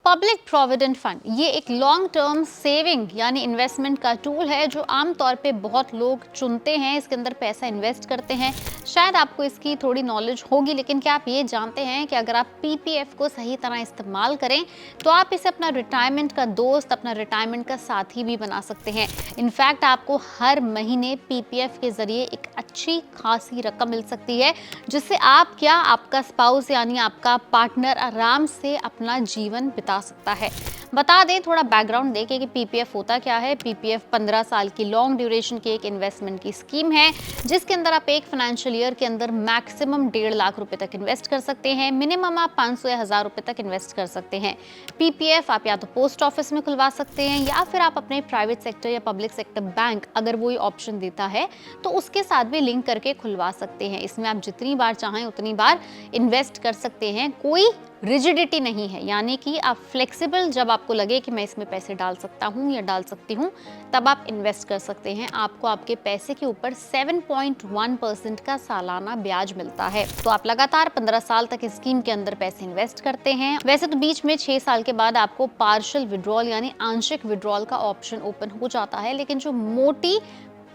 Public provident fund ये एक long term saving यानी इन्वेस्टमेंट का टूल है जो आमतौर पे बहुत लोग चुनते हैं, इसके अंदर पैसा इन्वेस्ट करते हैं। शायद आपको इसकी थोड़ी नॉलेज होगी, लेकिन क्या आप ये जानते हैं कि अगर आप पीपीएफ को सही तरह इस्तेमाल करें तो आप इसे अपना रिटायरमेंट का दोस्त, अपना रिटायरमेंट का साथी भी बना सकते हैं। इनफैक्ट आपको हर महीने पीपीएफ के जरिए एक अच्छी खासी रकम मिल सकती है, जिससे आप क्या आपका स्पाउस यानी आपका पार्टनर आराम से अपना जीवन बिता सकता है। बता दें, थोड़ा बैकग्राउंड दें कि पीपीएफ होता क्या है। पीपीएफ 15 साल की लॉन्ग ड्यूरेशन की एक इन्वेस्टमेंट की स्कीम है, जिसके अंदर आप एक फाइनेंशियल ईयर के अंदर मैक्सिमम 1.5 लाख रुपए तक इन्वेस्ट कर सकते हैं। मिनिमम आप 500 या 1000 रुपए तक इन्वेस्ट कर सकते हैं। पीपीएफ आप या तो पोस्ट ऑफिस में खुलवा सकते हैं या फिर आप अपने प्राइवेट सेक्टर या पब्लिक सेक्टर बैंक, अगर वो ऑप्शन देता है तो उसके साथ भी लिंक करके खुलवा सकते हैं। इसमें आप जितनी बार चाहें उतनी बार इन्वेस्ट कर सकते हैं। कोई रिजिडिटी नहीं है, यानी कि आप फ्लेक्सिबल, जब आपको लगे कि मैं इसमें पैसे डाल सकता हूं या डाल सकती हूं, तब आप इन्वेस्ट कर सकते हैं। आपको आपके पैसे के ऊपर 7.1% का सालाना ब्याज मिलता है। तो आप लगातार 15 साल तक इस स्कीम के अंदर पैसे इन्वेस्ट करते हैं। वैसे तो बीच में 6 साल के बाद आपको पार्शियल विड्रॉल यानी आंशिक विड्रॉल का ऑप्शन ओपन हो जाता है, लेकिन जो मोटी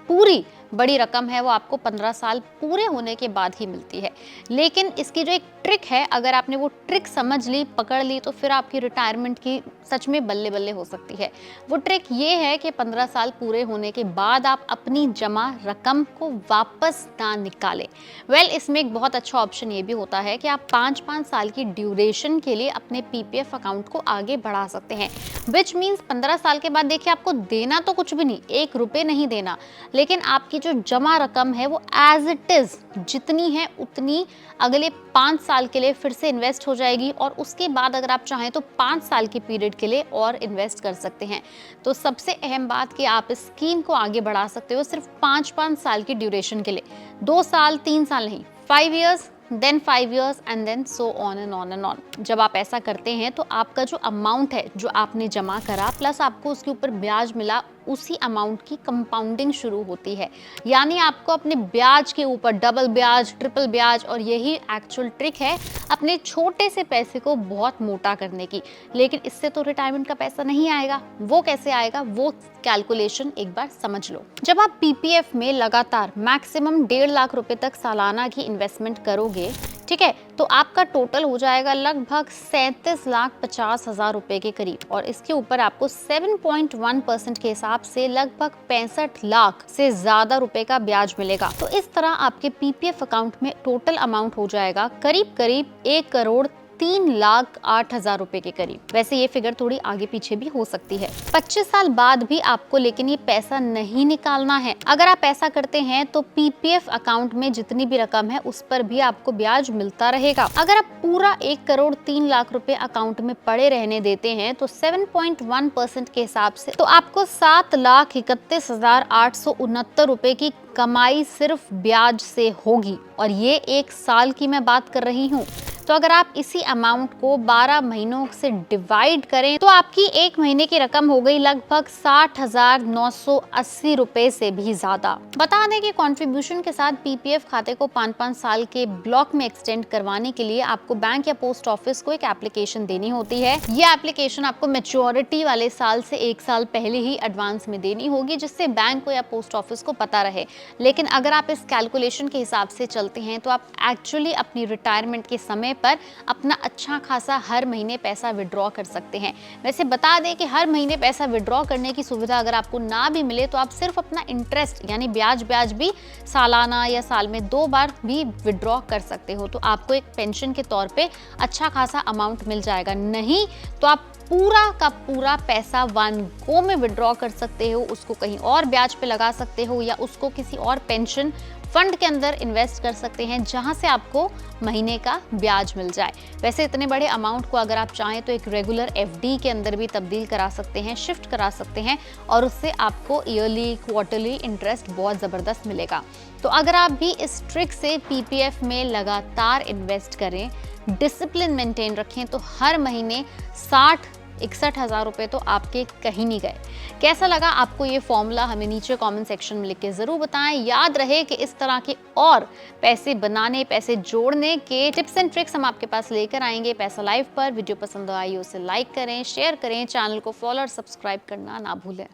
पूरी बड़ी रकम है वो आपको 15 साल पूरे होने के बाद ही मिलती है। लेकिन इसकी जो एक ट्रिक है, अगर आपने वो ट्रिक समझ ली, पकड़ ली, तो फिर आपकी रिटायरमेंट की सच में बल्ले बल्ले हो सकती है। वो ट्रिक ये है कि 15 साल पूरे होने के बाद आप अपनी जमा रकम को वापस ना निकालें। इसमें एक बहुत अच्छा ऑप्शन ये भी होता है कि आप 5-5 साल की ड्यूरेशन के लिए अपने पीपीएफ अकाउंट को आगे बढ़ा सकते हैं। विच मीन्स 15 साल के बाद देखिए, आपको देना तो कुछ भी नहीं, 1 रुपये नहीं देना, लेकिन आपकी जो जमा रकम है वो एज इट इज जितनी है उतनी अगले 5 साल के लिए फिर से इन्वेस्ट हो जाएगी, और उसके बाद अगर आप चाहें तो 5 साल के पीरियड के लिए और इन्वेस्ट कर सकते हैं। तो सबसे अहम बात कि आप इस स्कीम को आगे बढ़ा सकते हो सिर्फ 5-5 साल की ड्यूरेशन के लिए, 2 साल 3 साल नहीं, 5 years, then 5 years and then so on and on and on। जब आप ऐसा करते हैं तो आपका जो अमाउंट है जो आपने जमा करा प्लस आपको उसके ऊपर ब्याज मिला, उसी अमाउंट की कंपाउंडिंग शुरू होती है। यानी आपको अपने ब्याज के ऊपर डबल ब्याज, ट्रिपल ब्याज, और यही एक्चुअल ट्रिक है अपने छोटे से पैसे को बहुत मोटा करने की। लेकिन इससे तो रिटायरमेंट का पैसा नहीं आएगा। वो कैसे आएगा, वो कैलकुलेशन एक बार समझ लो। जब आप पीपीएफ में लगातार मैक्सिमम 1.5 लाख रुपए तक सालाना की इन्वेस्टमेंट करोगे, ठीक है, तो आपका टोटल हो जाएगा लगभग 37,50,000 रुपए के करीब, और इसके ऊपर आपको 7.1% के हिसाब से लगभग 65 लाख से ज्यादा रुपए का ब्याज मिलेगा। तो इस तरह आपके पीपीएफ अकाउंट में टोटल अमाउंट हो जाएगा करीब करीब 1,03,08,000 रुपए के करीब। वैसे ये फिगर थोड़ी आगे पीछे भी हो सकती है। 25 साल बाद भी आपको लेकिन ये पैसा नहीं निकालना है। अगर आप ऐसा करते हैं तो पीपीएफ अकाउंट में जितनी भी रकम है उस पर भी आपको ब्याज मिलता रहेगा। अगर आप पूरा 1,03,00,000 रुपए अकाउंट में पड़े रहने देते हैं तो 7.1% के हिसाब से तो आपको 7,31,869 रुपए की कमाई सिर्फ ब्याज से होगी, और ये 1 साल की मैं बात कर रही हूँ। तो अगर आप इसी अमाउंट को 12 महीनों से डिवाइड करें तो आपकी 1 महीने की रकम हो गई लगभग 60,980 रुपए से भी ज्यादा। बता दें कि कंट्रीब्यूशन के साथ पीपीएफ खाते को 5-5 साल के ब्लॉक में एक्सटेंड करवाने के लिए आपको बैंक या पोस्ट ऑफिस को एक एप्लीकेशन देनी होती है। ये एप्लीकेशन आपको मैच्योरिटी वाले साल से 1 साल पहले ही एडवांस में देनी होगी, जिससे बैंक को या पोस्ट ऑफिस को पता रहे। लेकिन अगर आप इस कैलकुलेशन के हिसाब से चलते हैं तो आप एक्चुअली अपनी रिटायरमेंट के समय पर अपना अच्छा खासा हर महीने पैसा विड्रॉ कर सकते हैं। वैसे बता दें कि हर महीने पैसा विड्रॉ करने की सुविधा अगर आपको ना भी मिले तो आप सिर्फ अपना इंटरेस्ट यानी ब्याज भी सालाना या साल में 2 बार भी विड्रॉ कर सकते हो। तो आपको एक पेंशन के तौर पे अच्छा खासा अमाउंट मिल जाएगा। नहीं तो आप पूरा का पूरा पैसा 1 गो में विड्रॉ कर सकते हो, उसको कहीं और ब्याज पे लगा सकते हो या उसको किसी और पेंशन फंड के अंदर इन्वेस्ट कर सकते हैं जहां से आपको महीने का ब्याज मिल जाए। वैसे इतने बड़े अमाउंट को अगर आप चाहें तो एक रेगुलर एफडी के अंदर भी तब्दील करा सकते हैं, शिफ्ट करा सकते हैं, और उससे आपको ईयरली क्वार्टरली इंटरेस्ट बहुत ज़बरदस्त मिलेगा। तो अगर आप भी इस ट्रिक से पीपीएफ में लगातार इन्वेस्ट करें, डिसिप्लिन मेंटेन रखें, तो हर महीने 60 61,000 रुपए तो आपके कहीं नहीं गए। कैसा लगा आपको ये फॉर्मूला, हमें नीचे कमेंट सेक्शन में लिख के ज़रूर बताएं। याद रहे कि इस तरह के और पैसे बनाने, पैसे जोड़ने के टिप्स एंड ट्रिक्स हम आपके पास लेकर आएंगे पैसा लाइव पर। वीडियो पसंद आई उसे लाइक करें, शेयर करें, चैनल को फॉलो और सब्सक्राइब करना ना भूलें।